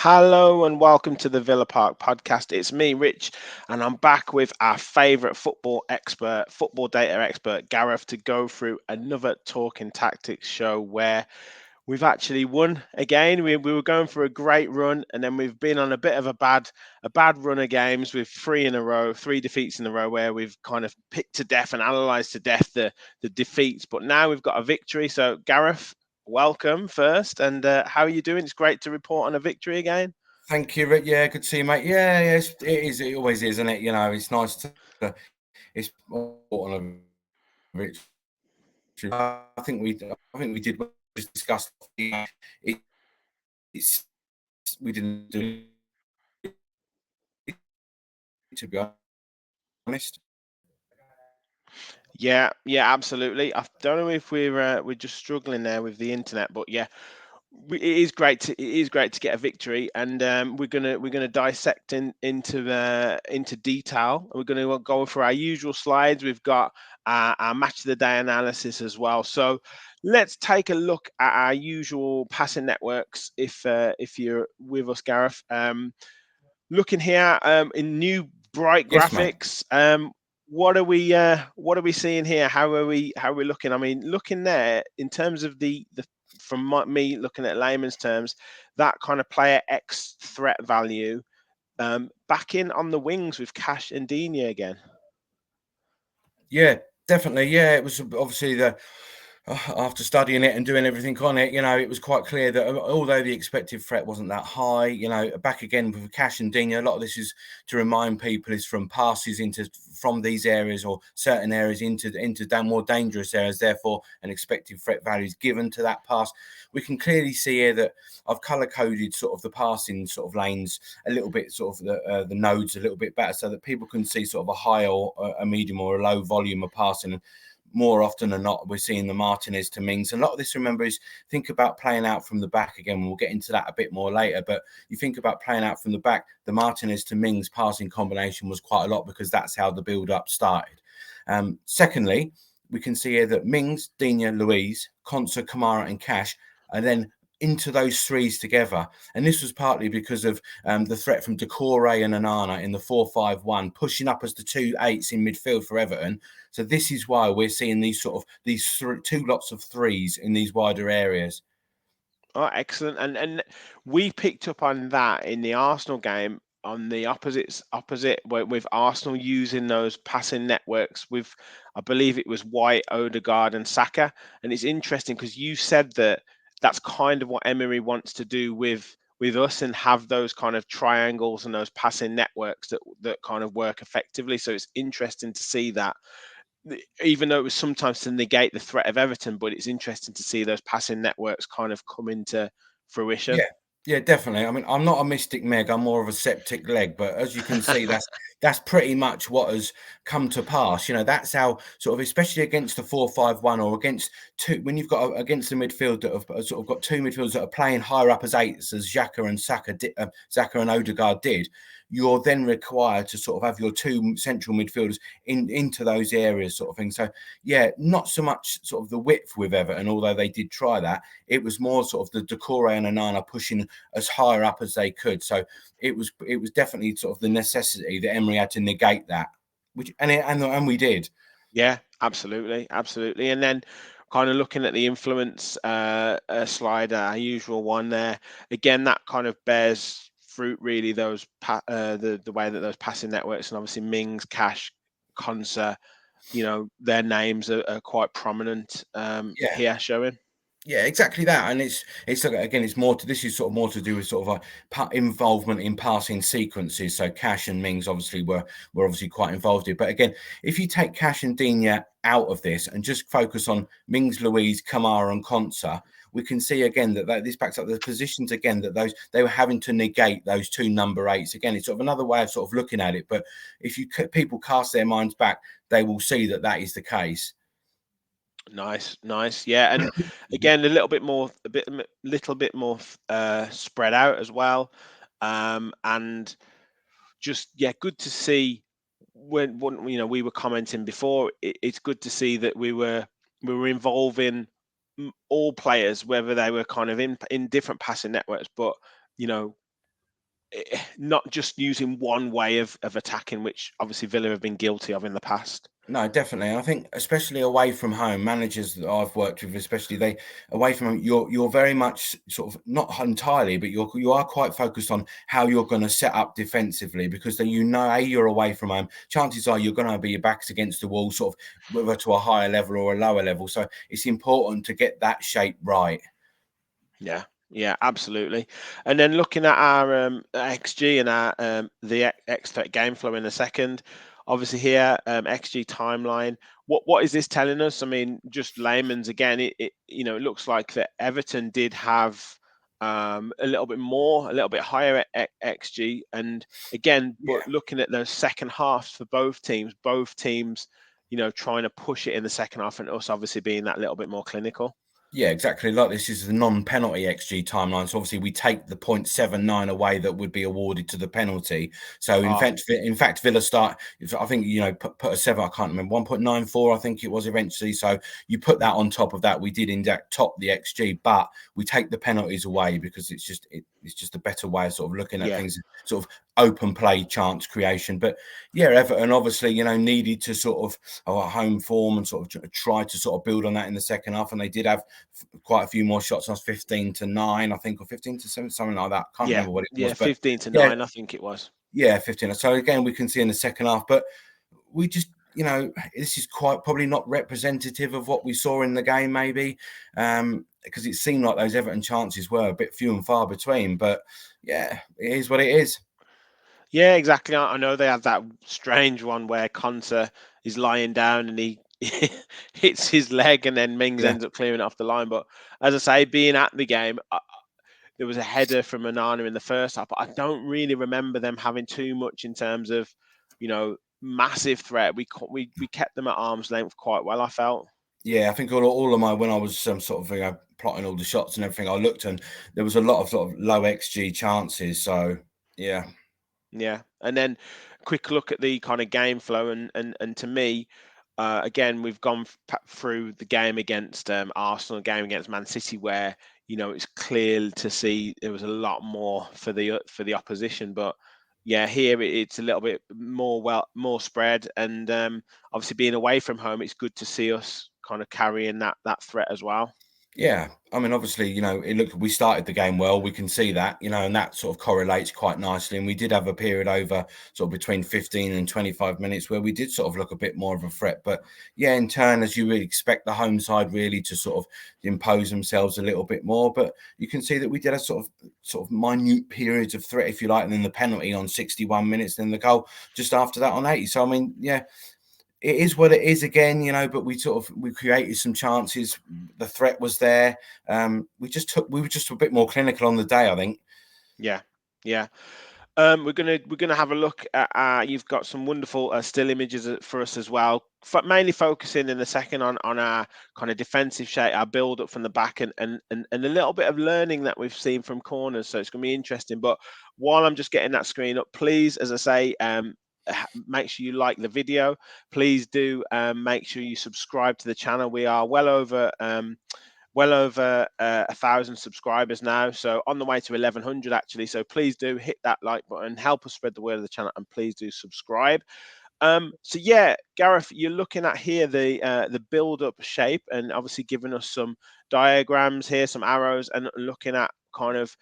Hello and welcome to the Villa Park podcast. It's me, Rich, and I'm back with our favourite football expert, football data expert, Gareth, to go through another Talking Tactics show where we've actually won again. We were going for a great run, and then we've been on a bit of a bad run of games with three in a row, three defeats in a row, where we've kind of picked to death and analysed to death the defeats. But now we've got a victory. So Gareth, welcome first, and how are you doing? It's great to report on a victory again. Thank you, Rick. Yeah, good to see you, mate. Yeah, it is. It always is, isn't it? It's nice to. It's important on a victory. I think we did well. Just discussed. It, it's we didn't do it, to be honest. Yeah, absolutely. I don't know if we're just struggling there with the internet, but yeah, it is great to get a victory, and we're gonna dissect into detail. We're gonna go for our usual slides. We've got our match of the day analysis as well. So let's take a look at our usual passing networks. If you're with us, Gareth, looking here in new bright Yes, mate. graphics. What are we seeing here? How are we looking? I mean, looking there in terms of the from me looking at layman's terms, that kind of player X threat value, back in on the wings with Cash and Dina again. Yeah, definitely. Yeah, it was obviously the after studying it and doing everything on it, it was quite clear that although the expected threat wasn't that high, back again with Cash and Dina, a lot of this is to remind people is from passes into from these areas or certain areas into down more dangerous areas. Therefore, an expected threat value is given to that pass. We can clearly see here that I've color coded sort of the passing sort of lanes a little bit, sort of the nodes a little bit better, so that people can see sort of a high or a medium or a low volume of passing. More often than not, we're seeing the Martinez to Mings. A lot of this, remember, is think about playing out from the back again. We'll get into that a bit more later. But you think about playing out from the back, the Martinez to Mings passing combination was quite a lot because that's how the build-up started. Secondly, we can see here that Mings, Dina, Louise, Konsa, Kamara and Cash are then into those threes together. And this was partly because of the threat from Decore and Anana in the 4-5-1, pushing up as the 2-8s in midfield for Everton. So this is why we're seeing these two lots of threes in these wider areas. Oh, excellent. And we picked up on that in the Arsenal game on the opposite with Arsenal using those passing networks with, I believe it was White, Odegaard, and Saka. And it's interesting because you said that that's kind of what Emery wants to do with us and have those kind of triangles and those passing networks that kind of work effectively. So it's interesting to see that, even though it was sometimes to negate the threat of Everton, but it's interesting to see those passing networks kind of come into fruition. Yeah, yeah, definitely. I mean, I'm not a mystic Meg, I'm more of a septic leg, but as you can see, that's pretty much what has come to pass. That's how sort of, especially against the 4-5-1 or against two, when you've got against the midfield that have sort of got two midfielders that are playing higher up as eights, as Xhaka and Xhaka and Odegaard did. You're then required to sort of have your two central midfielders into those areas, sort of thing. So yeah, not so much sort of the width with Everton, although they did try that. It was more sort of the Decore and Anana pushing as higher up as they could. So it was definitely sort of the necessity that Emery had to negate that, which and we did. Yeah, absolutely. And then kind of looking at the influence slide, our usual one there. Again, that kind of bears fruit really. The way that those passing networks and obviously Mings, Cash, Konsa, their names are quite prominent Yeah. here showing. Yeah, exactly that, and it's like, again, it's more to this is sort of more to do with sort of a involvement in passing sequences. So Cash and Mings obviously were obviously quite involved here, but again, if you take Cash and Dina out of this and just focus on Mings, Louise, Kamara, and Konsa, we can see again that this backs up the positions again that those they were having to negate those two number eights. Again, it's sort of another way of sort of looking at it, but if people cast their minds back, they will see that is the case. Nice. Yeah, and again, little bit more spread out as well, and just yeah, good to see when we were commenting before. It's good to see that we were involving all players, whether they were kind of in different passing networks, but you know not just using one way of attacking, which obviously Villa have been guilty of in the past. No, definitely. And I think especially away from home, managers that I've worked with, especially they away from home, you're very much sort of not entirely, but you are quite focused on how you're going to set up defensively because then you're away from home. Chances are you're going to be your backs against the wall, sort of whether to a higher level or a lower level. So it's important to get that shape right. Yeah, yeah, absolutely. And then looking at our XG and our the expert game flow in a second. Obviously here, XG timeline. What is this telling us? I mean, just layman's again. It it looks like that Everton did have a little bit more, a little bit higher XG. And again, but Yeah. looking at the second halves for both teams, trying to push it in the second half, and us obviously being that little bit more clinical. Yeah, exactly. Like this is the non-penalty XG timeline. So obviously we take the 0.79 away that would be awarded to the penalty. So Ah, in fact, Villa start. I think put a 7. I can't remember 1.94. I think it was eventually. So you put that on top of that. We did in fact top the XG, but we take the penalties away because it's just a better way of sort of looking at yeah. things, sort of open play chance creation. But yeah, Everton obviously needed to sort of home form and sort of try to sort of build on that in the second half, and they did have quite a few more shots. I was 15-9, I think, or 15-7, something like that. Can't Yeah, remember what it yeah, was, but 15 to yeah, 9, I think it was. yeah, 15. So again, we can see in the second half, but we just, this is quite probably not representative of what we saw in the game, maybe, because it seemed like those Everton chances were a bit few and far between. But yeah, it is what it is. Yeah, exactly. I know they have that strange one where Conter is lying down and he hits his leg, and then Mings Yeah. ends up clearing off the line. But as I say, being at the game, there was a header from Onana in the first half, but I don't really remember them having too much in terms of, massive threat. We kept them at arm's length quite well, I felt. Yeah, I think all of my when I was sort of plotting all the shots and everything, I looked and there was a lot of sort of low XG chances. So yeah, Yeah, and then quick look at the kind of game flow, and to me, again, we've gone through the game against Arsenal, game against Man City, where it's clear to see there was a lot more for the opposition, but yeah, here it's a little bit more spread, and obviously being away from home, it's good to see us kind of carrying that threat as well. yeah. I mean, obviously, we started the game well. We can see that, and that sort of correlates quite nicely. And we did have a period over sort of between 15 and 25 minutes where we did sort of look a bit more of a threat. But yeah, in turn, as you really expect the home side really to sort of impose themselves a little bit more. But you can see that we did a sort of minute periods of threat, if you like, and then the penalty on 61 minutes, then the goal just after that on 80. So I mean, yeah, it is what it is again, but we created some chances. The threat was there. We were just a bit more clinical on the day, I think. Yeah, yeah. We're gonna have a look at. You've got some wonderful still images for us as well. Mainly focusing in a second on our kind of defensive shape, our build up from the back, and a little bit of learning that we've seen from corners. So it's gonna be interesting. But while I'm just getting that screen up, please, as I say, make sure you like the video. Please do make sure you subscribe to the channel. We are well over 1,000 subscribers now, so on the way to 1,100 actually. So please do hit that like button, help us spread the word of the channel, and please do subscribe. So yeah, Gareth, you're looking at here the build-up shape, and obviously giving us some diagrams here, some arrows, and looking at kind of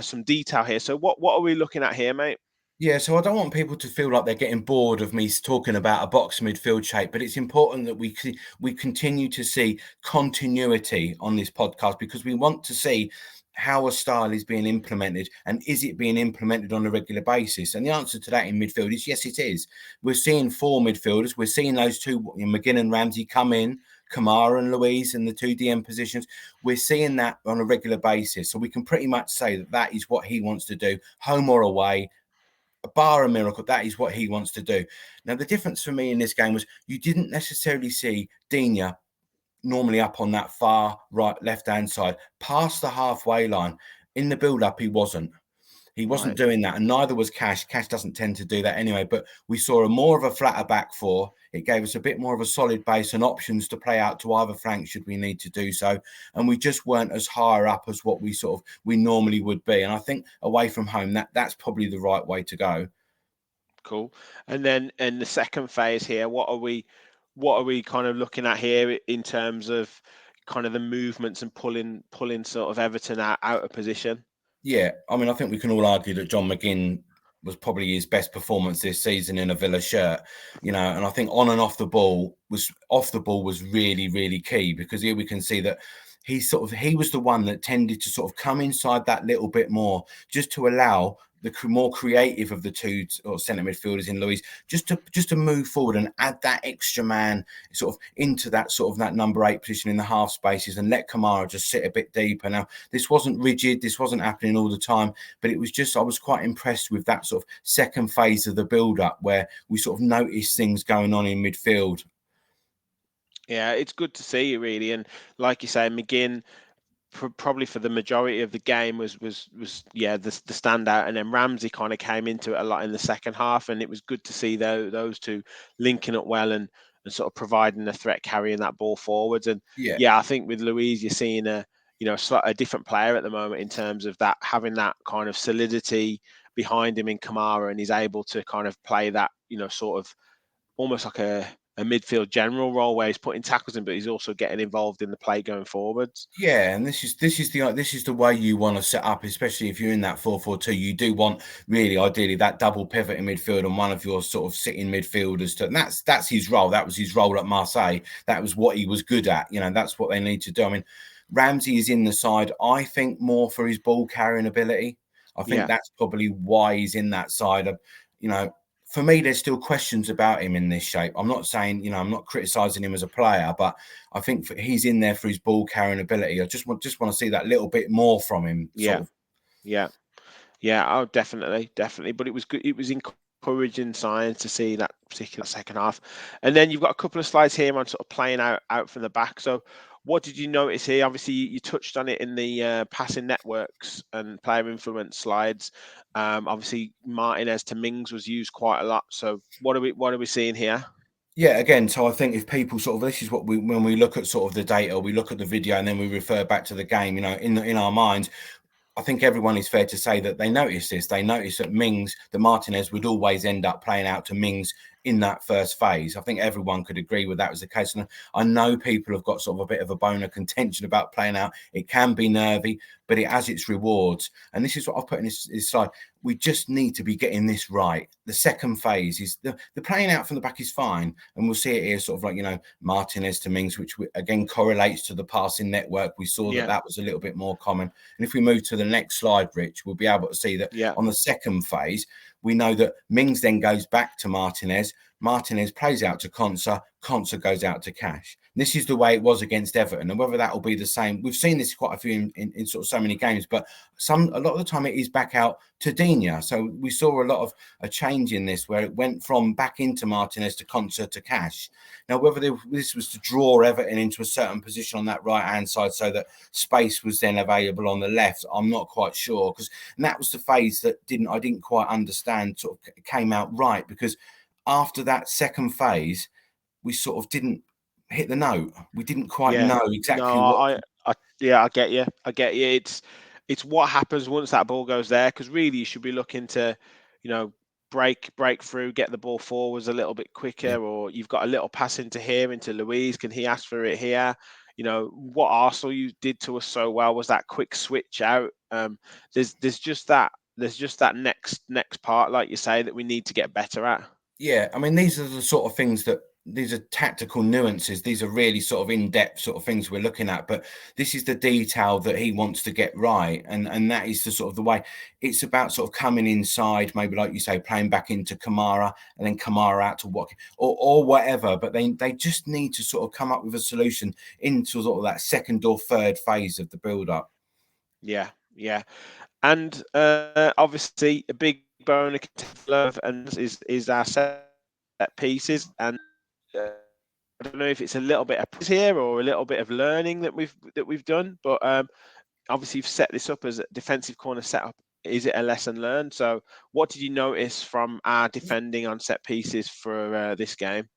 some detail here. So what are we looking at here, mate? Yeah, so I don't want people to feel like they're getting bored of me talking about a box midfield shape, but it's important that we continue to see continuity on this podcast because we want to see how a style is being implemented and is it being implemented on a regular basis? And the answer to that in midfield is yes, it is. We're seeing 4 midfielders. We're seeing those two, McGinn and Ramsey, come in, Kamara and Louise in the 2 DM positions. We're seeing that on a regular basis. So we can pretty much say that that is what he wants to do, home or away, a bar a miracle. That is what he wants to do. Now, the difference for me in this game was you didn't necessarily see Digne normally up on that far right left hand side past the halfway line. In the build up, he wasn't. He wasn't Right. doing that, and neither was Cash. Cash doesn't tend to do that anyway, but we saw a more of a flatter back four. It gave us a bit more of a solid base and options to play out to either flank should we need to do so. And we just weren't as higher up as what we normally would be. And I think away from home, that's probably the right way to go. Cool. And then in the second phase here, what are we kind of looking at here in terms of kind of the movements and pulling sort of Everton out of position? Yeah, I mean, I think we can all argue that John McGinn was probably his best performance this season in a Villa shirt, and I think on and off the ball was really, really key, because here we can see that he was the one that tended to sort of come inside that little bit more, just to allow the more creative of the two centre midfielders in Luis just to move forward and add that extra man sort of into that number 8 position in the half spaces, and let Kamara just sit a bit deeper. Now, this wasn't rigid, this wasn't happening all the time, but it was just, I was quite impressed with that sort of second phase of the build-up where we sort of noticed things going on in midfield. Yeah, it's good to see, really. And like you say, McGinn probably for the majority of the game was the standout, and then Ramsey kind of came into it a lot in the second half, and it was good to see those two linking up well and sort of providing a threat, carrying that ball forwards. And Yeah. yeah, I think with Louise, you're seeing a different player at the moment in terms of that, having that kind of solidity behind him in Kamara, and he's able to kind of play that sort of almost like a midfield general role where he's putting tackles in, but he's also getting involved in the play going forwards. Yeah, and this is the way you want to set up, especially if you're in that 4-4-2. You do want, really ideally, that double pivot in midfield and one of your sort of sitting midfielders and that's his role. That was his role at Marseille. That was what he was good at. That's what they need to do. I mean, Ramsey is in the side, I think, more for his ball carrying ability. I think that's probably why he's in that side. For me, there's still questions about him in this shape. I'm not saying, I'm not criticising him as a player, but I think he's in there for his ball carrying ability. I just want to see that little bit more from him. Yeah, Sort of. yeah. Oh, definitely. But it was good. It was encouraging signs to see that particular second half. And then you've got a couple of slides here on sort of playing out from the back. So, what did you notice here? Obviously, you touched on it in the passing networks and player influence slides. Obviously, Martinez to Mings was used quite a lot. So, what are we seeing here? Yeah, again, so I think if people this is what when we look at sort of the data, we look at the video and then we refer back to the game, in our minds, I think everyone is fair to say that they noticed this. They noticed that Martinez would always end up playing out to Mings in that first phase. I think everyone could agree with that was the case. And I know people have got sort of a bit of a bone of contention about playing out. It can be nervy, but it has its rewards. And this is what I've put in this slide. We just need to be getting this right. The second phase is the playing out from the back is fine. And we'll see it here sort of like, Martinez to Mings, which again correlates to the passing network. We saw that was a little bit more common. And if we move to the next slide, Rich, we'll be able to see that on the second phase, we know that Mings then goes back to Martinez. Martinez plays out to Konsa. Konsa goes out to Cash. This is the way it was against Everton, and whether that will be the same, we've seen this quite a few in sort of so many games, but a lot of the time it is back out to Digne. So we saw a lot of a change in this where it went from back into Martinez to Konsa to Cash. Now, whether this was to draw Everton into a certain position on that right-hand side so that space was then available on the left, I'm not quite sure, because that was the phase that I didn't quite understand sort of came out right, because after that second phase, we sort of didn't hit the note. We didn't quite know exactly No, what. I get you. It's what happens once that ball goes there, because really you should be looking to, break through, get the ball forwards a little bit quicker, or you've got a little pass into here into Louise. Can he ask for it here? What Arsenal you did to us so well was that quick switch out. There's just that next part, like you say, that we need to get better at. Yeah, I mean, these are the sort of things these are tactical nuances. These are really sort of in-depth sort of things we're looking at, but this is the detail that he wants to get right. And that is the sort of the way it's about sort of coming inside, maybe like you say, playing back into Kamara and then Kamara out to what or whatever. But they just need to sort of come up with a solution into sort of that second or third phase of the build-up. Yeah. And obviously a big bone of love and is our set pieces. And I don't know if it's a little bit of here or a little bit of learning that we've done, but obviously you've set this up as a defensive corner setup is it a lesson learned? So, what did you notice from our defending on set pieces for this game?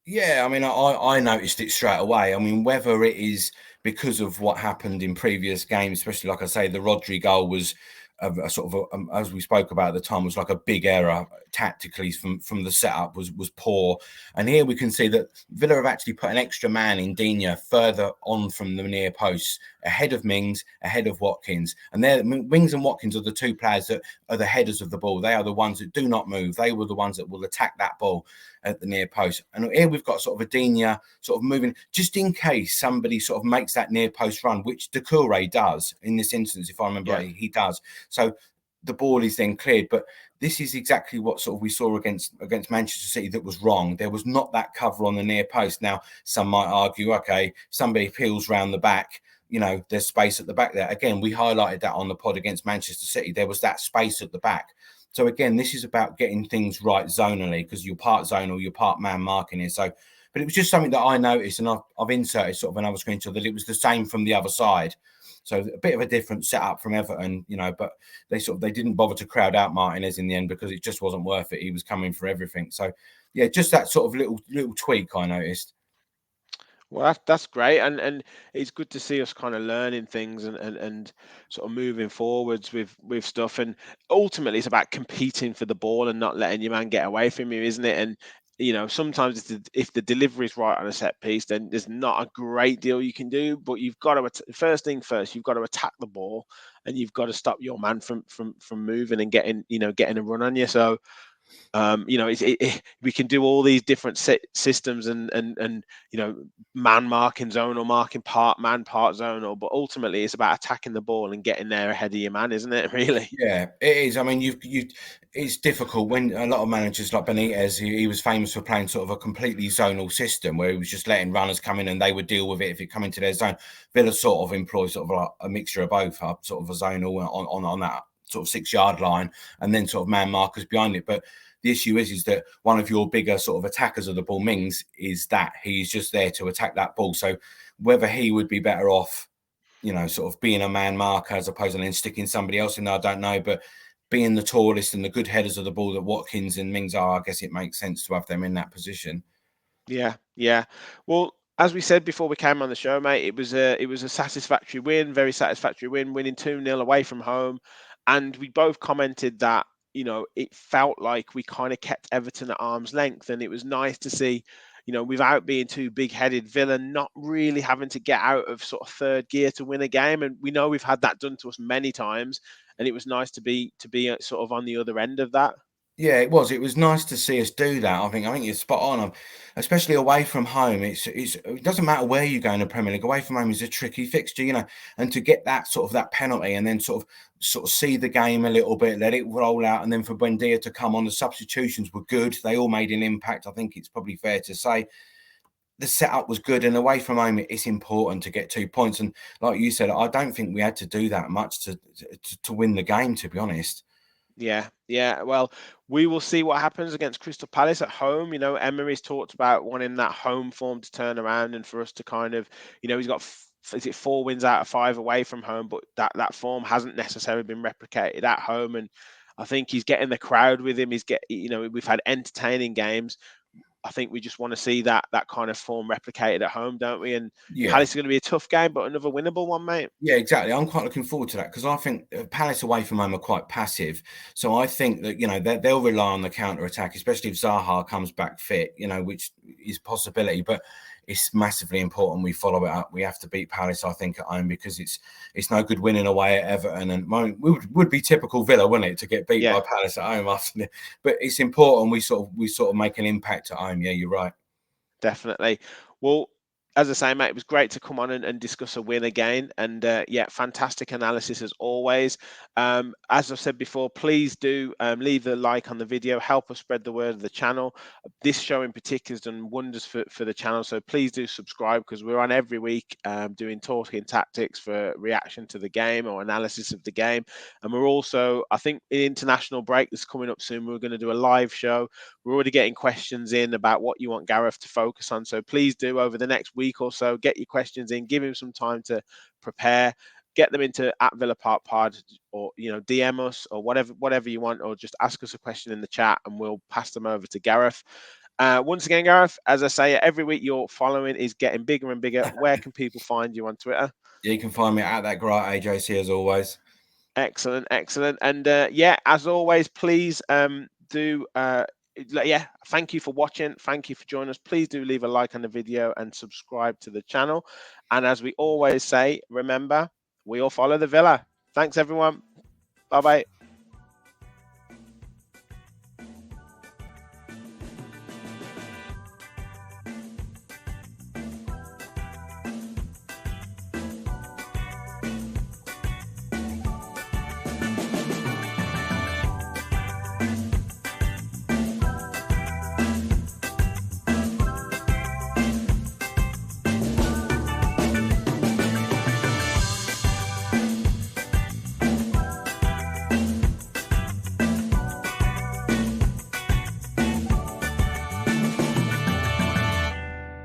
Yeah, I mean, I noticed it straight away. I mean, whether it is because of what happened in previous games, especially like I say, the Rodri goal was a sort of as we spoke about at the time, was like a big error tactically from the setup was poor. And here we can see that Villa have actually put an extra man in Digne further on from the near posts, ahead of Mings, ahead of Watkins. And Mings and Watkins are the two players that are the headers of the ball. They are the ones that do not move. They were the ones that will attack that ball at the near post. And here we've got sort of a Digne sort of moving, just in case somebody sort of makes that near post run, which Doucouré does in this instance, if I remember Yeah. right, he does. So the ball is then cleared. But this is exactly what sort of we saw against Manchester City that was wrong. There was not that cover on the near post. Now, some might argue, okay, somebody peels round the back, you know, there's space at the back there. Again, we highlighted that on the pod against Manchester City. There was that space at the back. So again, this is about getting things right zonally, because you're part zonal, you're part man marking here. So, but it was just something that I noticed, and I've inserted sort of another screenshot that it was the same from the other side. So a bit of a different setup from Everton, you know, but they didn't bother to crowd out Martinez in the end because it just wasn't worth it. He was coming for everything. So yeah, just that sort of little tweak I noticed. Well, that's great, and it's good to see us kind of learning things and sort of moving forwards with stuff. And ultimately, it's about competing for the ball and not letting your man get away from you, isn't it? And sometimes if the delivery is right on a set piece, then there's not a great deal you can do. But you've got to first thing first, you've got to attack the ball, and you've got to stop your man from moving and getting a run on you. So we can do all these different systems and man marking, zonal marking, part man, part zonal, but ultimately it's about attacking the ball and getting there ahead of your man, isn't it? Really? Yeah, it is. I mean, it's difficult when a lot of managers like Benitez, he was famous for playing sort of a completely zonal system where he was just letting runners come in and they would deal with it if it come into their zone. Villa sort of employs sort of like a mixture of both, sort of a zonal on that sort of 6 yard line, and then sort of man markers behind it. But the issue is that one of your bigger sort of attackers of the ball, Mings, is that he's just there to attack that ball. So whether he would be better off, you know, sort of being a man marker as opposed to then sticking somebody else in there, I don't know. But being the tallest and the good headers of the ball that Watkins and Mings are, I guess it makes sense to have them in that position. Yeah, yeah. Well, as we said before we came on the show, mate, it was a satisfactory win, very satisfactory win, winning 2-0 away from home. And we both commented that, it felt like we kind of kept Everton at arm's length. And it was nice to see, without being too big-headed, Villa not really having to get out of sort of third gear to win a game. And we know we've had that done to us many times. And it was nice to be sort of on the other end of that. Yeah, it was. It was nice to see us do that. I think you're spot on. Especially away from home. It doesn't matter where you go in the Premier League. Away from home is a tricky fixture, you know. And to get that sort of that penalty and then sort of see the game a little bit, let it roll out, and then for Buendia to come on, the substitutions were good. They all made an impact. I think it's probably fair to say the setup was good, and away from home, it's important to get 2 points. And like you said, I don't think we had to do that much to win the game, to be honest. Yeah, yeah. Well, we will see what happens against Crystal Palace at home. Emery's talked about wanting that home form to turn around and for us to kind of, he's got, is it 4 wins out of 5 away from home, but that form hasn't necessarily been replicated at home. And I think he's getting the crowd with him. We've had entertaining games. I think we just want to see that kind of form replicated at home, don't we? And Yeah. Palace is going to be a tough game, but another winnable one, mate. Yeah, exactly. I'm quite looking forward to that because I think Palace away from home are quite passive. So I think that, they'll rely on the counter attack, especially if Zaha comes back fit, which is a possibility. But it's massively important we follow it up. We have to beat Palace, I think, at home because it's no good winning away at Everton. And would be typical Villa, wouldn't it, to get beat Yeah. by Palace at home after. But it's important we sort of make an impact at home. Yeah, you're right. Definitely. Well, as I say, mate, it was great to come on and discuss a win again. And yeah, fantastic analysis as always. As I've said before, please do leave a like on the video, help us spread the word of the channel. This show in particular has done wonders for the channel. So please do subscribe because we're on every week doing talking tactics for reaction to the game or analysis of the game. And we're also, I think, an international break that's coming up soon. We're going to do a live show. We're already getting questions in about what you want Gareth to focus on. So please do over the next week or so, get your questions in, give him some time to prepare. get them into at Villa Park Pod, or DM us, or whatever you want, or just ask us a question in the chat and we'll pass them over to Gareth. Once again, Gareth, as I say, every week your following is getting bigger and bigger. Where can people find you on Twitter? Yeah, you can find me at that great AJC as always. Excellent. And as always, please do thank you for watching. Thank you for joining us. Please do leave a like on the video and subscribe to the channel. And as we always say, remember, we all follow the Villa. Thanks, everyone. Bye-bye.